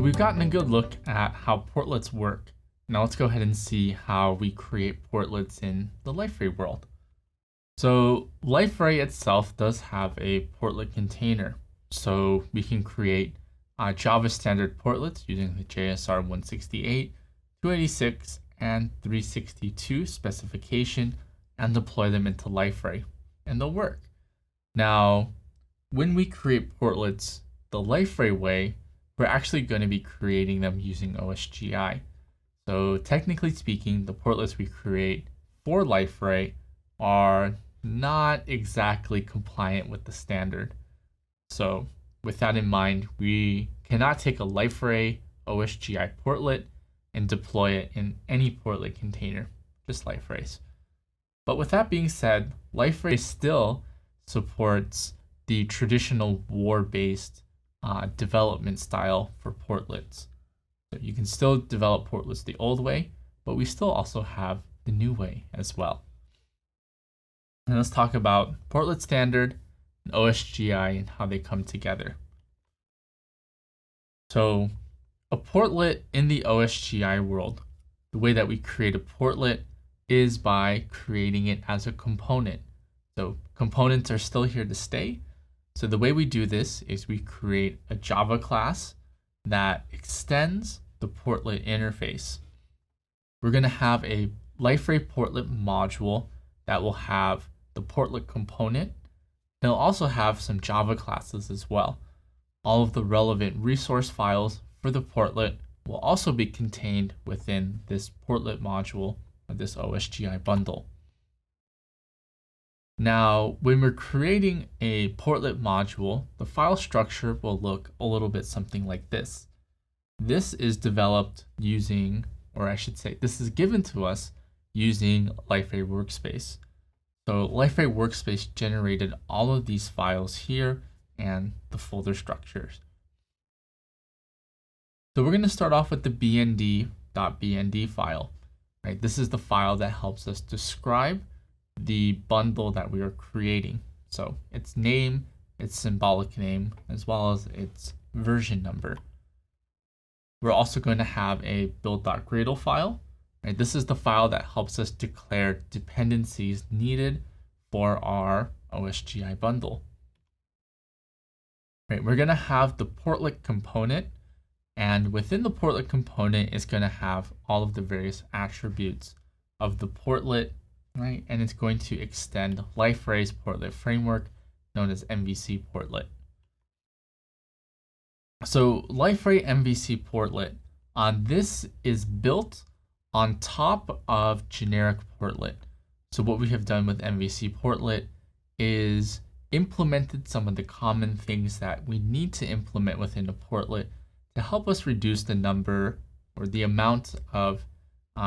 we've gotten a good look at how portlets work. Now let's go ahead and see how we create portlets in the Liferay world. So Liferay itself does have a portlet container. So we can create Java standard portlets using the JSR 168, 286, and 362 specification and deploy them into Liferay, and they'll work. Now, when we create portlets the Liferay way, we're actually going to be creating them using OSGi. So technically speaking, the portlets we create for Liferay are not exactly compliant with the standard. So with that in mind, we cannot take a Liferay OSGi portlet and deploy it in any portlet container, just Liferay's. But with that being said, Liferay still supports the traditional war-based development style for portlets. So you can still develop portlets the old way, but we still also have the new way as well. And let's talk about portlet standard and OSGi and how they come together. So a portlet in the OSGi world, the way that we create a portlet is by creating it as a component. So components are still here to stay. So the way we do this is we create a Java class that extends the portlet interface. We're going to have a Liferay portlet module that will have the portlet component. It'll also have some Java classes as well. All of the relevant resource files for the portlet will also be contained within this portlet module of this OSGi bundle. Now, when we're creating a portlet module, the file structure will look a little bit something like this. This is developed using, or I should say, this is given to us using Liferay Workspace. So Liferay Workspace generated all of these files here and the folder structures. So we're going to start off with the bnd.bnd file. Right? This is the file that helps us describe the bundle that we are creating. So its name, its symbolic name, as well as its version number. We're also going to have a build.gradle file. Right? This is the file that helps us declare dependencies needed for our OSGi bundle. Right? We're going to have the portlet component, and within the portlet component is going to have all of the various attributes of the portlet, right? And it's going to extend Liferay's portlet framework known as MVC portlet. So Liferay MVC portlet, this is built on top of generic portlet. So what we have done with MVC portlet is implemented some of the common things that we need to implement within a portlet to help us reduce the number or the amount of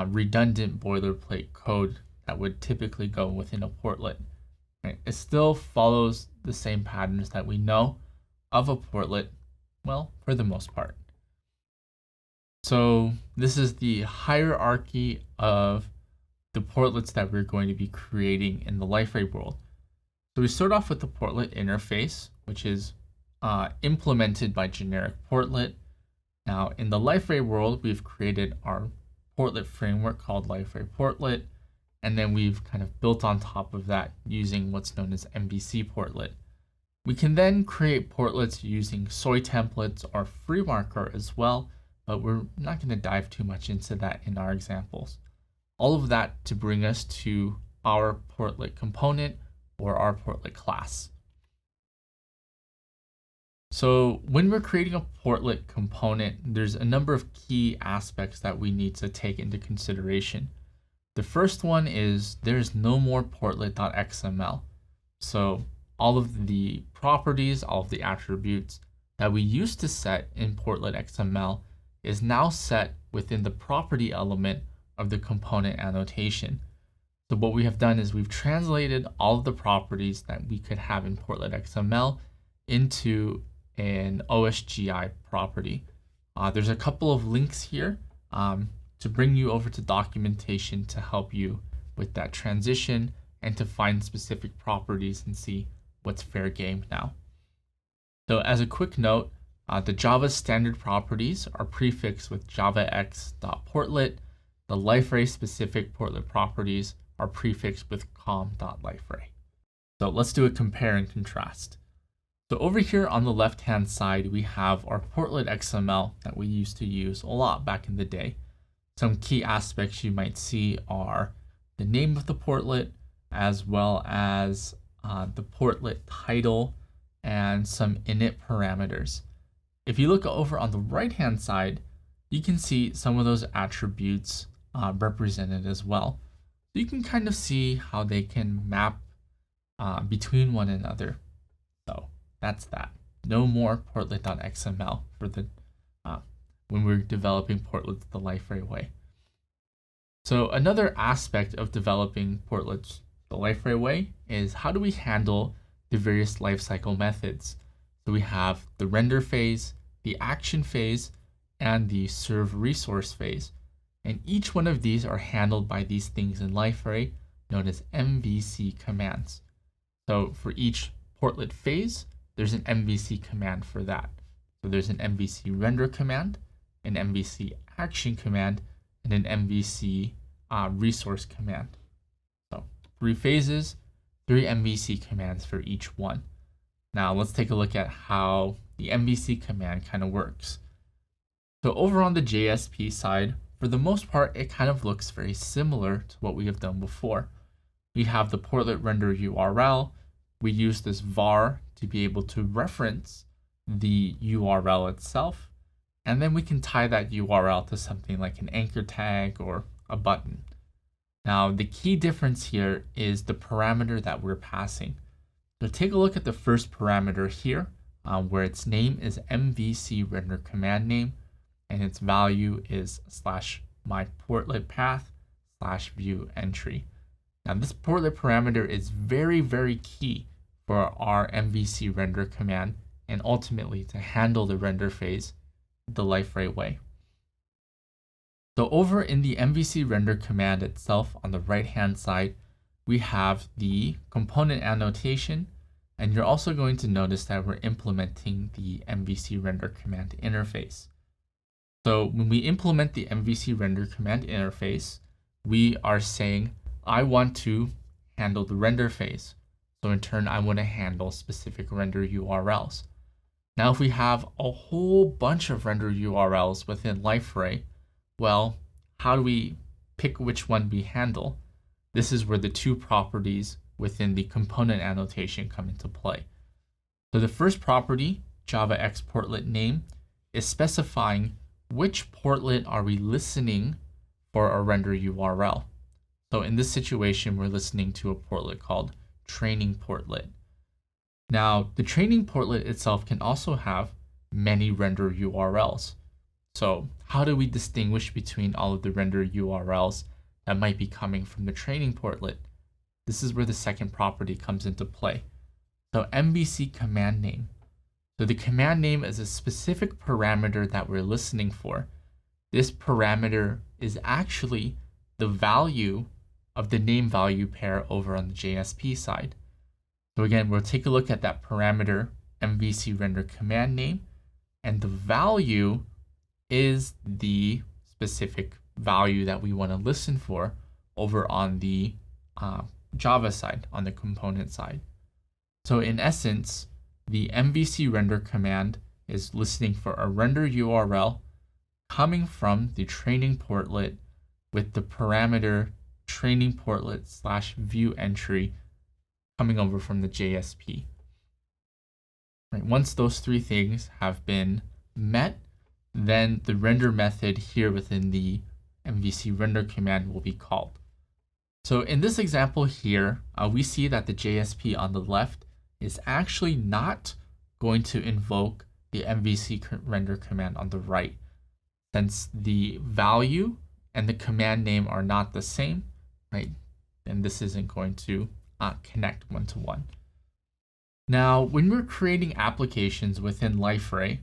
redundant boilerplate code that would typically go within a portlet. Right? It still follows the same patterns that we know of a portlet, well, for the most part. So this is the hierarchy of the portlets that we're going to be creating in the Liferay world. So we start off with the portlet interface, which is implemented by generic portlet. Now in the Liferay world, we've created our portlet framework called Liferay portlet. And then we've kind of built on top of that using what's known as MVC portlet. We can then create portlets using soy templates or FreeMarker as well, but we're not going to dive too much into that in our examples. All of that to bring us to our portlet component or our portlet class. So when we're creating a portlet component, there's a number of key aspects that we need to take into consideration. The first one is there's no more portlet.xml. So all of the properties, all of the attributes that we used to set in portlet.xml is now set within the property element of the component annotation. So what we have done is we've translated all of the properties that we could have in portlet.xml into an OSGi property. There's a couple of links here to bring you over to documentation to help you with that transition and to find specific properties and see what's fair game now. So as a quick note, The Java standard properties are prefixed with javax.portlet. The Liferay specific portlet properties are prefixed with com.liferay. So let's do a compare and contrast. So over here on the left-hand side, we have our portlet XML that we used to use a lot back in the day. Some key aspects you might see are the name of the portlet, as well as the portlet title and some init parameters. If you look over on the right-hand side, you can see some of those attributes represented as well. So you can kind of see how they can map between one another. So that's that. No more portlet.xml for the when we're developing portlets the Liferay way. So another aspect of developing portlets the Liferay way is how do we handle the various lifecycle methods. So we have the render phase, the action phase, and the serve resource phase. And each one of these are handled by these things in Liferay known as MVC commands. So for each portlet phase, there's an MVC command for that. So there's an MVC render command, an MVC action command, and an MVC resource command. So 3 phases, 3 MVC commands for each one. Now let's take a look at how the MVC command kind of works. So over on the JSP side, for the most part, it kind of looks very similar to what we have done before. We have the portlet render URL. We use this var to be able to reference the URL itself. And then we can tie that URL to something like an anchor tag or a button. Now, the key difference here is the parameter that we're passing. So take a look at the first parameter here, where its name is MVC render command name, and its value is /myPortletPath/view entry. Now, this portlet parameter is very, very key for our MVC render command and ultimately to handle the render phase the Liferay way. So over in the MVC render command itself on the right-hand side, we have the component annotation, and you're also going to notice that we're implementing the MVC render command interface. So when we implement the MVC render command interface, we are saying, I want to handle the render phase. So in turn, I want to handle specific render URLs. Now, if we have a whole bunch of render URLs within Liferay, well, how do we pick which one we handle? This is where the 2 properties within the component annotation come into play. So the first property, javax portlet name, is specifying which portlet are we listening for our render URL. So in this situation, we're listening to a portlet called training portlet. Now, the training portlet itself can also have many render URLs. So how do we distinguish between all of the render URLs that might be coming from the training portlet? This is where the second property comes into play. So MVC command name. So the command name is a specific parameter that we're listening for. This parameter is actually the value of the name value pair over on the JSP side. So again, we'll take a look at that parameter MVC render command name, and the value is the specific value that we want to listen for over on the Java side, on the component side. So in essence, the MVC render command is listening for a render URL coming from the training portlet with the parameter training portlet/view entry coming over from the JSP. Right, once those 3 things have been met, then the render method here within the MVC render command will be called. So in this example here, we see that the JSP on the left is actually not going to invoke the MVC render command on the right, since the value and the command name are not the same, right? And this isn't going to connect one-to-one. Now, when we're creating applications within Liferay,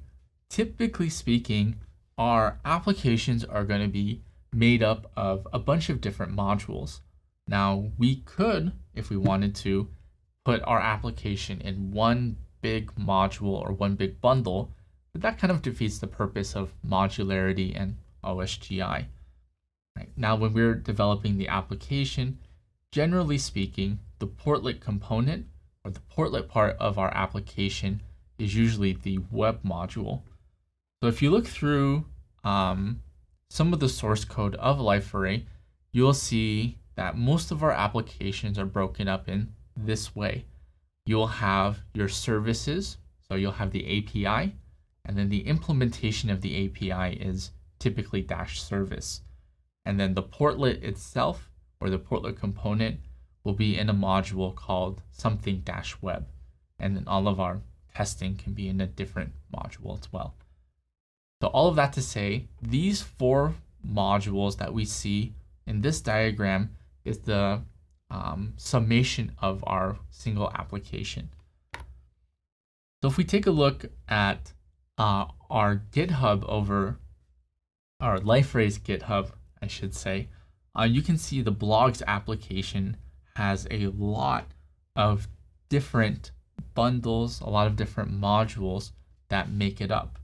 typically speaking, our applications are going to be made up of a bunch of different modules. Now, we could, if we wanted to, put our application in one big module or one big bundle but that kind of defeats the purpose of modularity and OSGi. Right? Now, when we're developing the application, generally speaking, the portlet component or the portlet part of our application is usually the web module. So if you look through some of the source code of Liferay, you'll see that most of our applications are broken up in this way. You'll have your services, so you'll have the API, and then the implementation of the API is typically -service. And then the portlet itself, or the portlet component, will be in a module called something-web. And then all of our testing can be in a different module as well. So all of that to say, these 4 modules that we see in this diagram is the summation of our single application. So if we take a look at our GitHub over our Liferay's GitHub, I should say, you can see the blogs application has a lot of different bundles, a lot of different modules that make it up.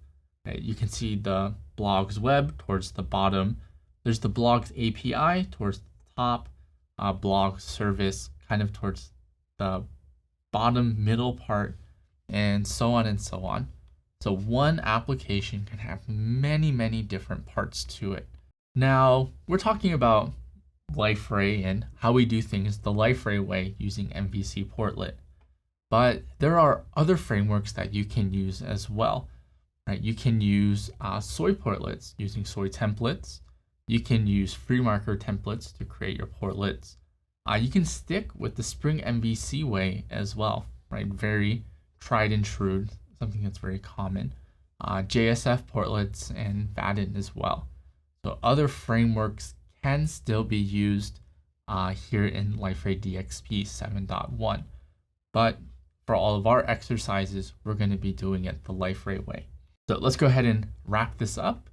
You can see the blogs web towards the bottom. There's the blogs API towards the top, blog service kind of towards the bottom middle part, and so on and so on. So one application can have many, many different parts to it. Now, we're talking about Liferay and how we do things the Liferay way using MVC Portlet. But there are other frameworks that you can use as well. Right? You can use soy portlets using soy templates. You can use FreeMarker templates to create your portlets. You can stick with the Spring MVC way as well, right? Very tried and true, something that's very common. JSF portlets and Vaadin as well. So other frameworks can still be used here in Liferay DXP 7.1. But for all of our exercises, we're going to be doing it the Liferay way. So let's go ahead and wrap this up.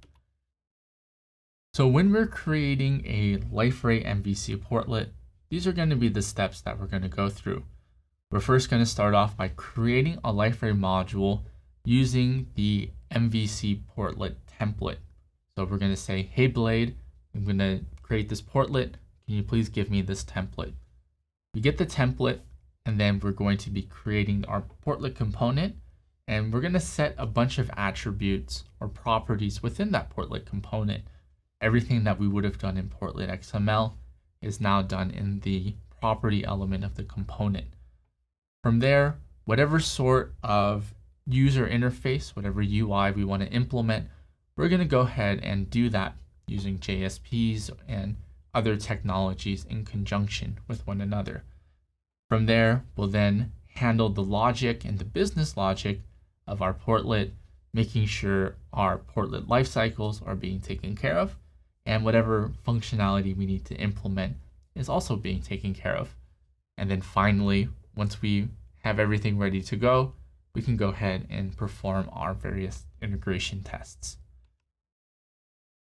So when we're creating a Liferay MVC portlet, these are going to be the steps that we're going to go through. We're first going to start off by creating a Liferay module using the MVC portlet template. So we're going to say, hey Blade, I'm going to create this portlet. Can you please give me this template? We get the template, and then we're going to be creating our portlet component. And we're going to set a bunch of attributes or properties within that portlet component. Everything that we would have done in Portlet XML is now done in the property element of the component. From there, whatever sort of user interface, whatever UI we want to implement, we're going to go ahead and do that using JSPs and other technologies in conjunction with one another. From there, we'll then handle the logic and the business logic of our portlet, making sure our portlet lifecycles are being taken care of, and whatever functionality we need to implement is also being taken care of. And then finally, once we have everything ready to go, we can go ahead and perform our various integration tests.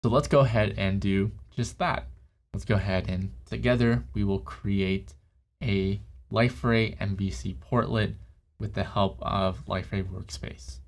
So let's go ahead and do just that. Let's go ahead and together we will create a Liferay MVC portlet with the help of Liferay Workspace.